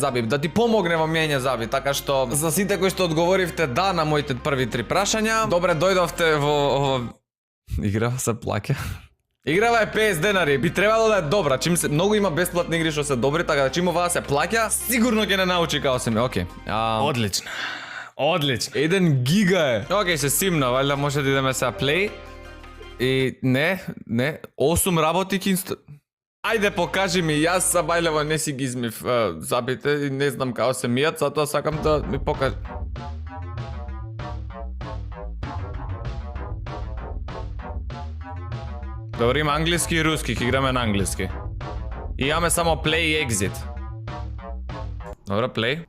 заби, да ти помогне во миење заби, така што за сите кои што одговоривте да на моите први 3 прашања, добре дојдовте во игра се плаќа. Играва е 50 денари, би требало да е добра, чим се многу има бесплатни игри што се добри, така да чим оваа се плаќа, сигурно ќе не научи као се ми. Океј. Одлично. Одлично. 1 гига е. Океј, се симна, валјда може да идеме сега плей. И не, 8 работи Ајде покажи ми, јас са бајлево не си ги измив забите и не знам као се мијат, затоа сакам да ми покажи. Добре, има англиски и руски, ќе играме на англиски. И имаме само play и exit. Добре, play.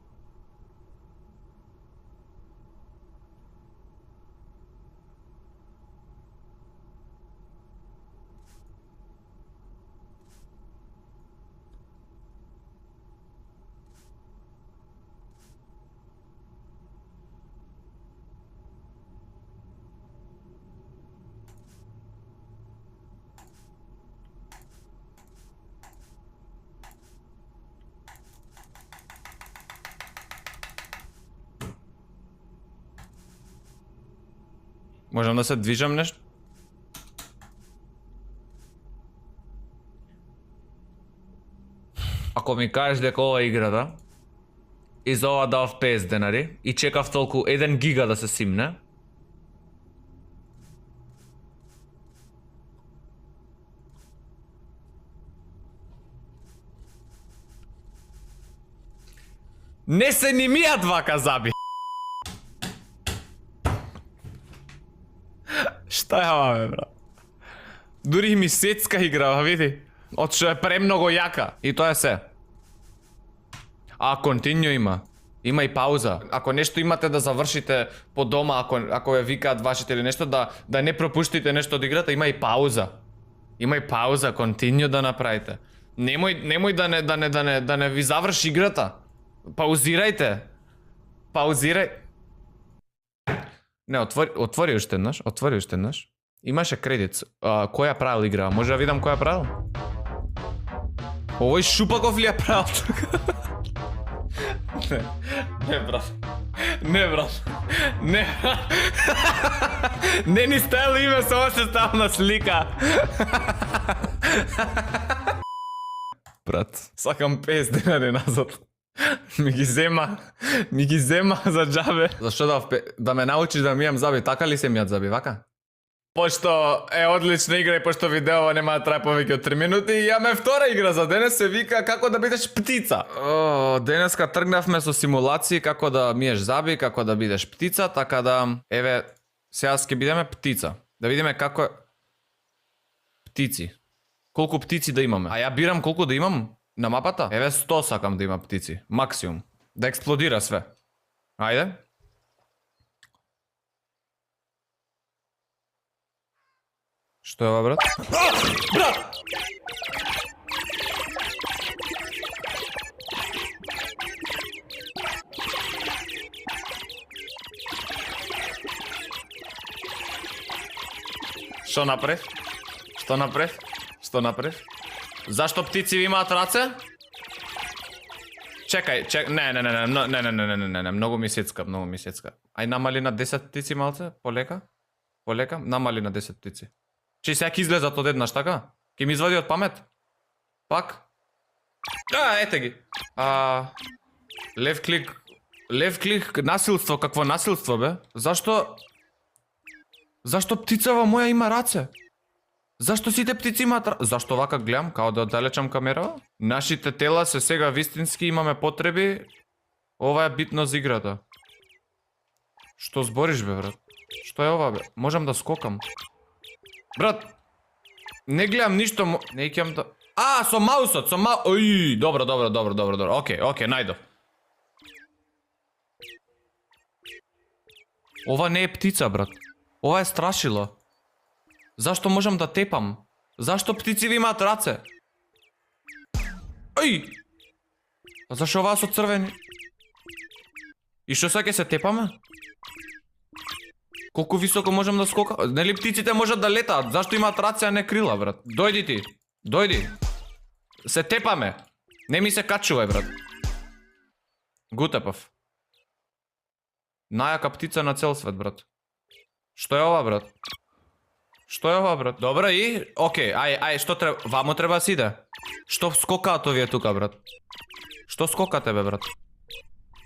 Можам да се движам нешто? Ако ми кажеш дека ова играта и за ова дав 50 денари и чекав толку 1 гига да се симне, не се ни мијат вака заби. Шта е ова, бе, брат? Дури ми сецка игра, види? Од што е премногу јака. И тоа е се. Continue има. Има и пауза. Ако нешто имате да завршите по дома, ако ве викаат вашите или нешто, да не пропуштите нешто од играта, има и пауза. Има и пауза, continue да направите. Немој да не ви заврши играта. Паузирајте. Не, отвори уште еднаш. Имаше кредит. Која правил игра? Може да видам која правил? Овој Шупаков ли ја правил? Не, брат. Не ни ставил име, само се ставил на слика. Брат, сакам 50 денари назад. Ми ги зема за џабе. Зашто да ме научиш да мијам заби, така ли се мијат заби, вака? Пошто е одлична игра и пошто видеова нема да трае повеќе од 3 минути, имаме втора игра за денес, се вика како да бидеш птица. Денеска тргнавме со симулации како да миеш заби, како да бидеш птица, така да еве сега ќе бидеме птица. Да видиме како е птици. Колку птици да имаме? А ја бирам колку да имам на мапата? Еве 100 сакам да има птици, максимум. Да експлодира све. Ајде. Што е ова, брат? Брат! Што направив? Зашто птици имаат раце? Чекај, не, многу ми сецка. Ај намали на 10 птици малце, полека, намали на 10 птици. Че сега ќе излезат од еднаш, така? Ќе ми извади од памет? Пак? Ете ги. Лев клик, насилство, какво насилство, бе? Зашто птицава моја има раце? Зашто сите птици имаат раце? Зашто вака гледам, као да оддалечам камерава? Нашите тела се сега вистински, имаме потреби. Ова е битно за играта. Што збориш, бе, брат? Што е ова, бе? Можам да скокам. Брат, не гледам ништо, не икам да... со маусот, Ој, добро. Океј, најдов. Ова не е птица, брат. Ова е страшило. Зашто можам да тепам? Зашто птици ви имаат раце? Ој! Зашто оваа со црвени? И што сега ќе се тепаме? Колку високо можам да скокам? Нели птиците можат да летаат? Зашто имаат раце, а не крила, брат? Дојди. Се тепаме. Не ми се качувај, брат. Гутепав. Најака птица на цел свет, брат. Што е ова, брат? Што е ова, брат? Добро и, окей, ај, што треба, вамо треба да си иде. Што скокаат овие тука, брат? Што скока тебе, брат?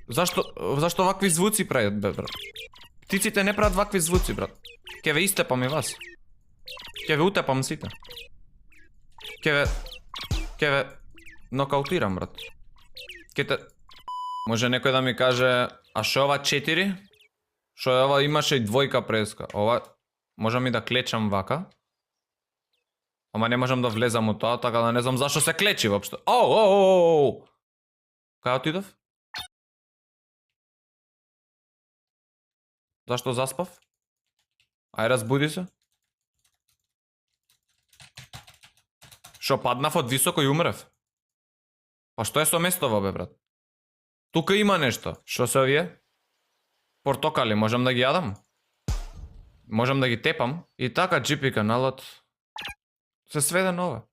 Зашто вакви звуци прават, бе, брат? Птиците не прават вакви звуци, брат. Ке ве истепам и вас. Ке ве утепам сите. Ке ве нокаутирам, брат. Ке те... Може некој да ми каже, а шо ова 4? Шо е ова имаше и двојка преска. Ова можам и да клечам вака. Ама не можам да влезам у тоа, така да не знам зашо се клечи воопшто. Оу! Кај отидов? Зашто заспав? Ај разбуди се. Шо паднав од високо и умрев? Па што е со местово, бе, брат? Тука има нешто. Шо се овие? Портокали, можам да ги јадам? Можам да ги тепам? И така GP каналот се сведе на ова.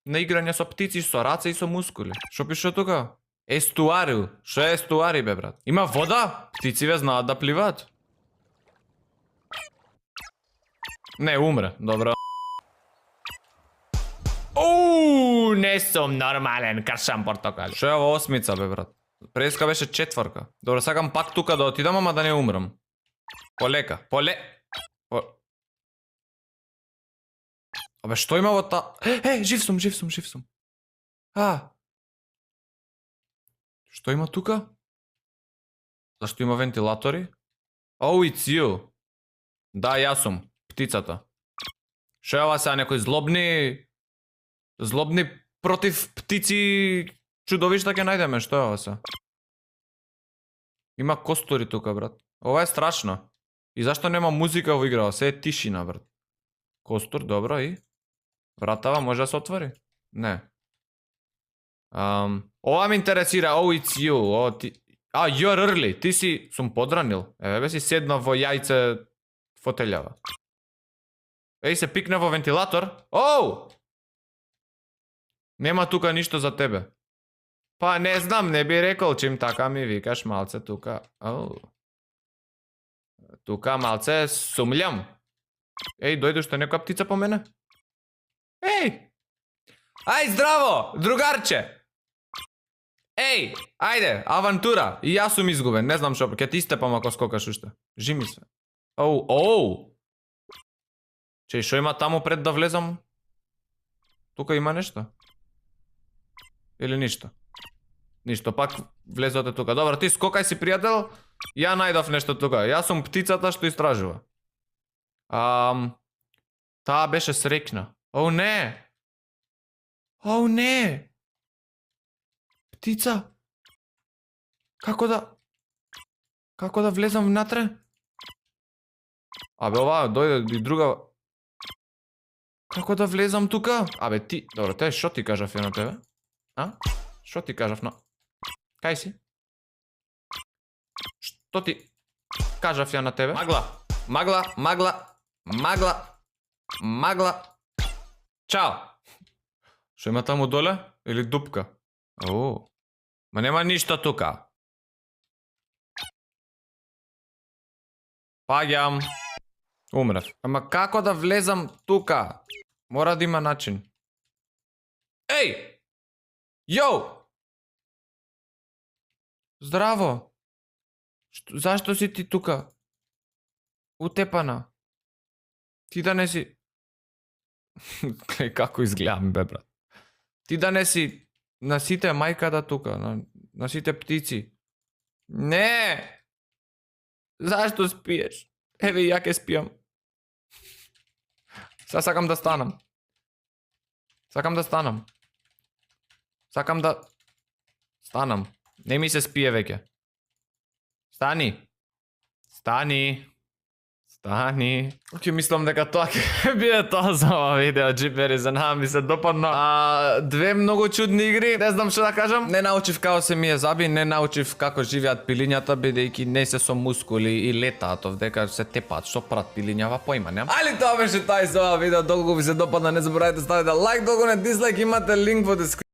На играње со птици, со раце и со мускули. Шо пише тука? Естуариу. Шо е естуари, бе, брат? Има вода? Птициве знаат да пливаат. Не, умре. Добро. Не сум нормален, кршам портокали. Шо е ова 8-ца, бе, брат? Преска беше 4. Добро, сакам пак тука да отидам, ама да не умрам. Полека, Абе, што има во та... жив сум. Што има тука? Зашто има вентилатори? Oh, it's you. Да, јас сум, птицата. Шо е ова сега, некои злобни против птици чудовишта ќе најдеме, што е ова сега? Има костури тука, брат. Ова е страшно. И зашто нема музика во играва? Се е тишина, брат. Костур, добро, и? Вратава може да се отвори? Не. Ова ме интересира. Oh, it's you. You're early. Ти си... Сум подранил. Еве си седна во јајце фотелјава. Еј, се пикна во вентилатор. Оу! Нема тука ништо за тебе. Па не знам, не би рекол, чим така ми викаш малце тука. Тука малце сумљам. Еј, дојде што некоја птица по мене? Еј! Ај, здраво, другарче! Еј, ајде, авантура. И јас сум изгубен, не знам шо, ќе ти истепам ако скокаш уште. Жими се. Оу! Чеј, шо има таму пред да влезам? Тука има нешто? Или ништо? Ништо, пак влезоте тука. Добро, ти скокај си, пријател. Ја најдов нешто тука. Јас сум птицата што истражува. Таа беше среќна. Оу, не! Оу, не! Птица? Како да влезам внатре? Абе, ова, дојде и друга... Како да влезам тука? Абе, ти... Добро, те, шо ти кажав ја на тебе? Шо ти кажав на... Кај си? Што ти кажав ја на тебе? Магла. Чао. Шо има таму доле? Или дупка? Ма нема ништо тука. Паѓам. Умрев. Ама како да влезам тука? Мора да има начин. Еј! Јоу! Здраво! Зашто си ти тука? Утепана. Ти да не си... Глеј како изгледам, бе, брат. Ти да не си на сите мајката тука, на сите птици. Не! Зашто спиеш? Еве, ја ке спијам. Сега сакам да станам. Сакам да станам. Не ми се спие веќе. Стани. Оке, мислам дека тоа ќе биде тоа за ова видео, джипери, за нас ми се допадна. Две многу чудни игри, не знам што да кажам. Не научив како се ми е заби, не научив како живеат пилињата, бидејќи не се со мускули и летаат овдека се тепаат, што прат пилињава, поима нема. Али тоа беше тоа и за ова видео, доколку ви се допадна, не заборавајте ставите лайк, доколку не дизлайк, имате линк во дескрипција.